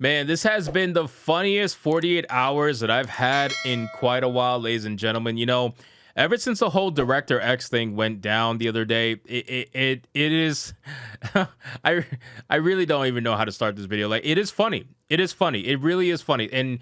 Man, this has been the funniest 48 hours that I've had in quite a while, ladies and gentlemen. You know, ever since the whole Director X thing went down the other day, it is I I really don't even know how to start this video. Like, it is funny. It is funny. It really is funny. And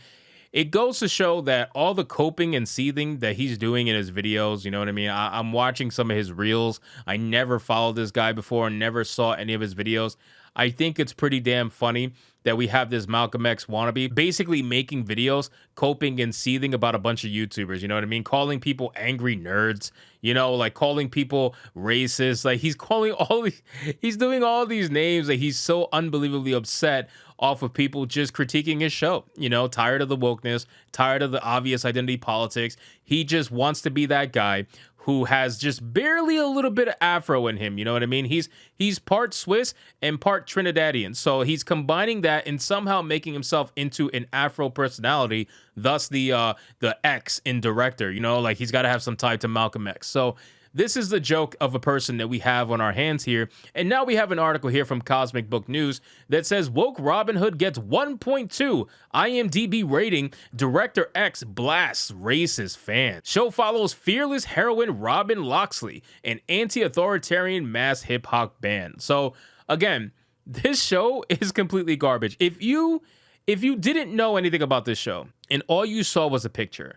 it goes to show that all the coping and seething that he's doing in his videos, you know what I mean? I'm watching some of his reels. I never followed this guy before and never saw any of his videos. I think it's pretty damn funny that we have this Malcolm X wannabe basically making videos, coping and seething about a bunch of YouTubers, you know what I mean? Calling people angry nerds, you know, like calling people racist. Like he's doing all these names. Like he's so unbelievably upset off of people just critiquing his show, you know, tired of the wokeness, tired of the obvious identity politics. He just wants to be that guy who has just barely a little bit of Afro in him, you know what I mean? He's part Swiss and part Trinidadian. So he's combining that and somehow making himself into an Afro personality, thus the X in director, you know, like he's got to have some tie to Malcolm X. So this is the joke of a person that we have on our hands here. And now we have an article here from Cosmic Book News that says woke Robin Hood gets 1.2 IMDb rating. Director X blasts racist fans. Show follows fearless heroine Robyn Loxley, an anti-authoritarian mass hip hop band. So again, this show is completely garbage. If you didn't know anything about this show and all you saw was a picture,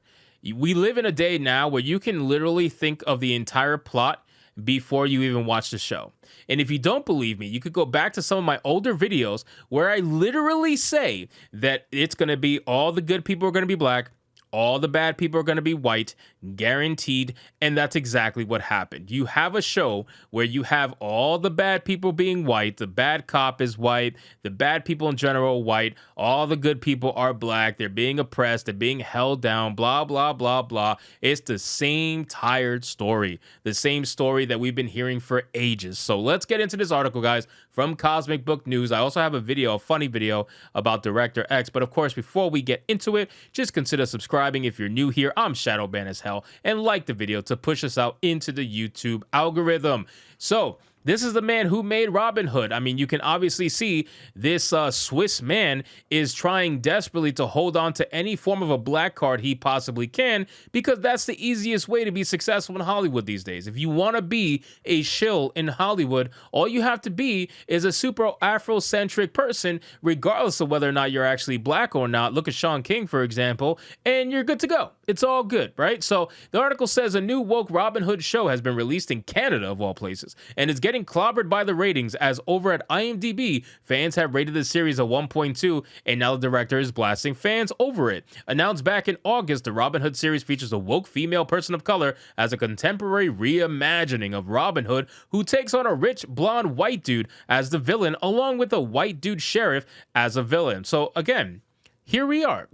we live in a day now where you can literally think of the entire plot before you even watch the show. And if you don't believe me, you could go back to some of my older videos where I literally say that it's going to be all the good people are going to be black, all the bad people are going to be white, guaranteed. And that's exactly what happened. You have a show where you have all the bad people being white. The bad cop is white. The bad people in general are white. All the good people are black. They're being oppressed. They're being held down, blah, blah, blah, blah. It's the same tired story. The same story that we've been hearing for ages. So let's get into this article, guys, from Cosmic Book News. I also have a video, a funny video about Director X. But of course, before we get into it, just consider subscribing if you're new here. I'm Shadowban as hell, and like the video to push us out into the YouTube algorithm. So this is the man who made Robin Hood. I mean, you can obviously see this Swiss man is trying desperately to hold on to any form of a black card he possibly can, because that's the easiest way to be successful in Hollywood these days. If you want to be a shill in Hollywood, all you have to be is a super Afrocentric person, regardless of whether or not you're actually black or not. Look at Sean King, for example, and you're good to go. It's all good, right? So the article says a new woke Robin Hood show has been released in Canada, of all places, and it's getting clobbered by the ratings, as over at IMDb, fans have rated the series a 1.2, and now the director is blasting fans over it. Announced back in August, the Robin Hood series features a woke female person of color as a contemporary reimagining of Robin Hood, who takes on a rich blonde white dude as the villain, along with a white dude sheriff as a villain. So again, here we are.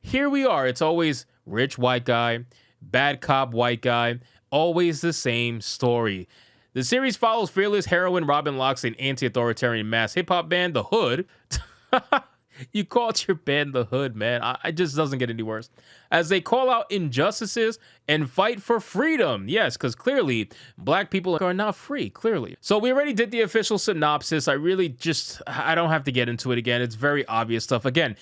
Here we are. It's always rich white guy, bad cop white guy, always the same story. The series follows fearless heroine Robyn Loxley, an anti-authoritarian mass hip-hop band, The Hood. You called your band The Hood, man. It just doesn't get any worse. As they call out injustices and fight for freedom. Yes, because clearly black people are not free, clearly. So we already did the official synopsis. I don't have to get into it again. It's very obvious stuff. Again,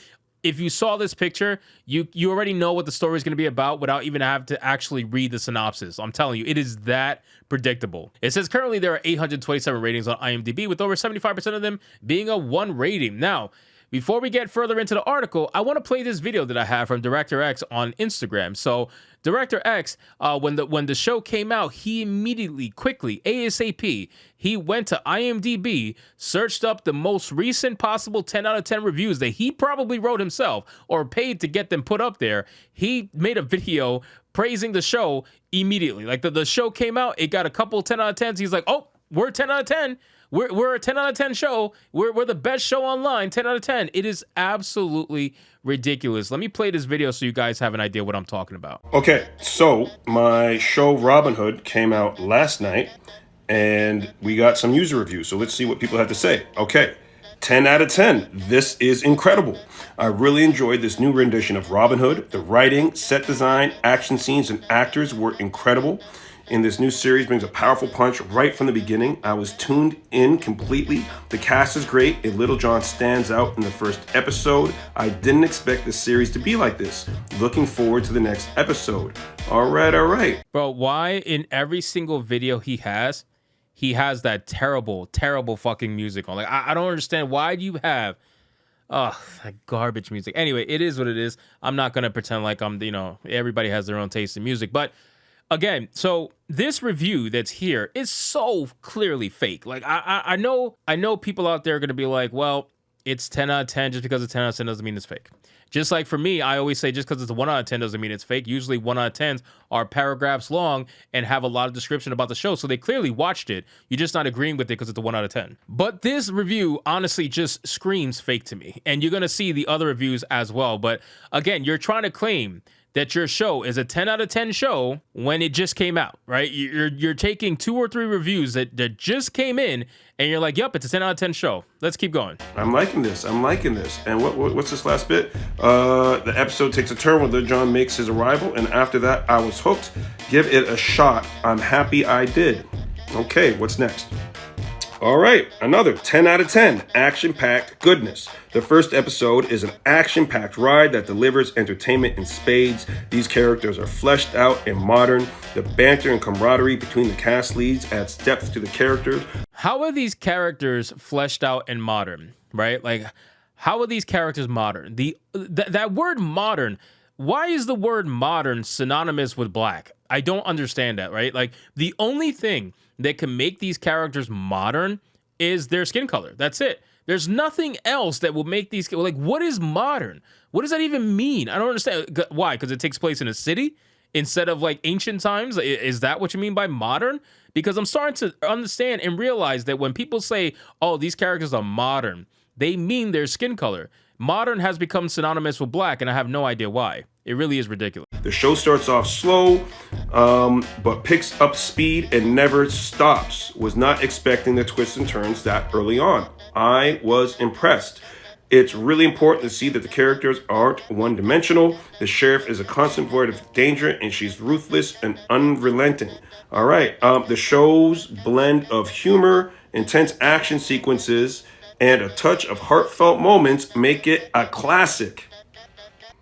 if you saw this picture, you already know what the story is going to be about without even having to actually read the synopsis. I'm telling you, it is that predictable. It says currently there are 827 ratings on IMDb, with over 75% of them being a 1 rating. Now, before we get further into the article, I want to play this video that I have from Director X on Instagram. So Director X, when the show came out, he immediately, quickly, ASAP, he went to IMDb, searched up the most recent possible 10 out of 10 reviews that he probably wrote himself or paid to get them put up there. He made a video praising the show immediately. Like the show came out, it got a couple 10 out of 10s. He's like, oh, we're 10 out of 10. We're a 10 out of 10 show. We're the best show online, 10 out of 10. It is absolutely ridiculous. Let me play this video so you guys have an idea what I'm talking about. Okay, so my show Robin Hood came out last night, and we got some user reviews. So let's see what people have to say. Okay, 10 out of 10. This is incredible. I really enjoyed this new rendition of Robin Hood. The writing, set design, action scenes, and actors were incredible. in this new series brings a powerful punch right from the beginning. I was tuned in completely. The cast is great, and Little John stands out in the first episode. I didn't expect this series to be like this. Looking forward to the next episode. All right. Bro, why in every single video he has that terrible, terrible fucking music on? Like, I don't understand. Why do you have that garbage music? Anyway, it is what it is. I'm not gonna pretend like I'm, everybody has their own taste in music. But again, so this review that's here is so clearly fake. Like, I know people out there are gonna be like, well, it's 10 out of 10. Just because it's 10 out of 10 doesn't mean it's fake. Just like for me, I always say just because it's a 1 out of 10 doesn't mean it's fake. Usually 1 out of 10s are paragraphs long and have a lot of description about the show. So they clearly watched it. You're just not agreeing with it because it's a 1 out of 10. But this review honestly just screams fake to me. And you're going to see the other reviews as well. But again, you're trying to claim that your show is a 10 out of 10 show when it just came out, right? You're taking 2 or 3 reviews that just came in, and you're like, yep, it's a 10 out of 10 show. Let's keep going. I'm liking this. And what's this last bit? The episode takes a turn when Little John makes his arrival, and after that, I was hooked. Give it a shot. I'm happy I did. Okay, what's next? All right, another 10 out of 10, action-packed goodness. The first episode is an action-packed ride that delivers entertainment in spades. These characters are fleshed out and modern. The banter and camaraderie between the cast leads adds depth to the characters. How are these characters fleshed out and modern, right? Like, how are these characters modern? That word modern, why is the word modern synonymous with black? I don't understand that, right? Like, the only thing that can make these characters modern is their skin color. That's it. There's nothing else that will make these, like, what is modern? What does that even mean? I don't understand. Why? Because it takes place in a city instead of like ancient times? Is that what you mean by modern? Because I'm starting to understand and realize that when people say, oh, these characters are modern, they mean their skin color. Modern has become synonymous with black, and I have no idea why. It really is ridiculous. The show starts off slow, but picks up speed and never stops. Was not expecting the twists and turns that early on. I was impressed. It's really important to see that the characters aren't one-dimensional. The sheriff is a constant void of danger, and she's ruthless and unrelenting. All right, the show's blend of humor, intense action sequences, and a touch of heartfelt moments make it a classic.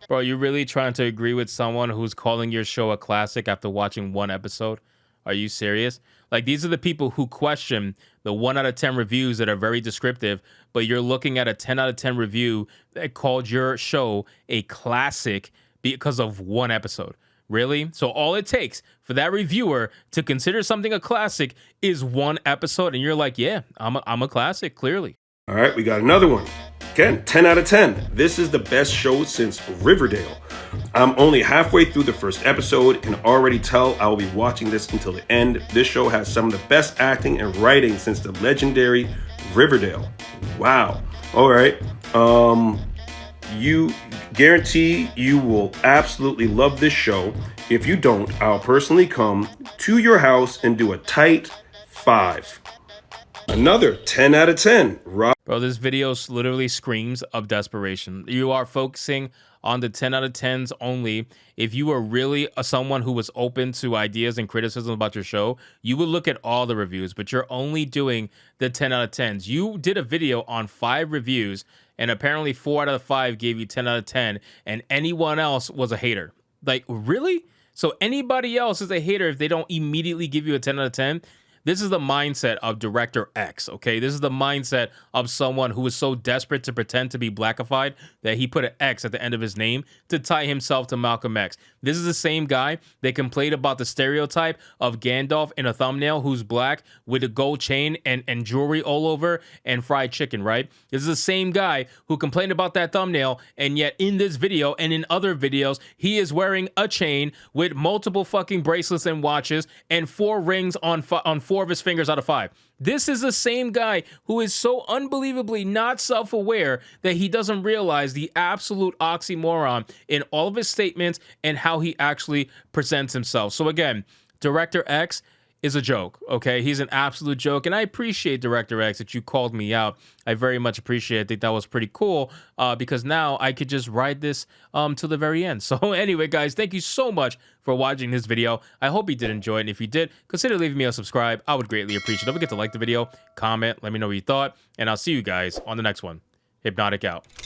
Bro, you really trying to agree with someone who's calling your show a classic after watching 1 episode? Are you serious? Like, these are the people who question the 1 out of 10 reviews that are very descriptive, but you're looking at a 10 out of 10 review that called your show a classic because of 1 episode. Really? So all it takes for that reviewer to consider something a classic is 1 episode, and you're like, yeah, I'm a classic, clearly. All right, we got another one. Again, 10 out of 10. This is the best show since Riverdale. I'm only halfway through the first episode and can already tell I will be watching this until the end. This show has some of the best acting and writing since the legendary Riverdale. Wow. All right. You guarantee you will absolutely love this show. If you don't, I'll personally come to your house and do a tight 5. Another 10 out of 10. Bro, this video literally screams of desperation. You are focusing on the 10 out of 10s only. If you were really someone who was open to ideas and criticism about your show, you would look at all the reviews, but you're only doing the 10 out of 10s. You did a video on 5 reviews, and apparently 4 out of 5 gave you 10 out of 10, and anyone else was a hater. Like, really? So anybody else is a hater if they don't immediately give you a 10 out of 10? This is the mindset of Director X, okay? This is the mindset of someone who is so desperate to pretend to be blackified that he put an X at the end of his name to tie himself to Malcolm X. This is the same guy that complained about the stereotype of Gandalf in a thumbnail who's black with a gold chain and jewelry all over and fried chicken, right? This is the same guy who complained about that thumbnail, and yet in this video and in other videos, he is wearing a chain with multiple fucking bracelets and watches and 4 rings on 4 of his fingers out of 5. This is the same guy who is so unbelievably not self-aware that he doesn't realize the absolute oxymoron in all of his statements and how he actually presents himself. So again, Director X, is a joke. Okay, he's an absolute joke, and I appreciate Director X that you called me out. I very much appreciate it. I think that was pretty cool because now I could just ride this to the very end. So anyway, guys, thank you so much for watching this video. I hope you did enjoy it, and if you did, consider leaving me a subscribe. I would greatly appreciate it. Don't forget to like the video, comment, let me know what you thought, and I'll see you guys on the next one. Hypnotic out.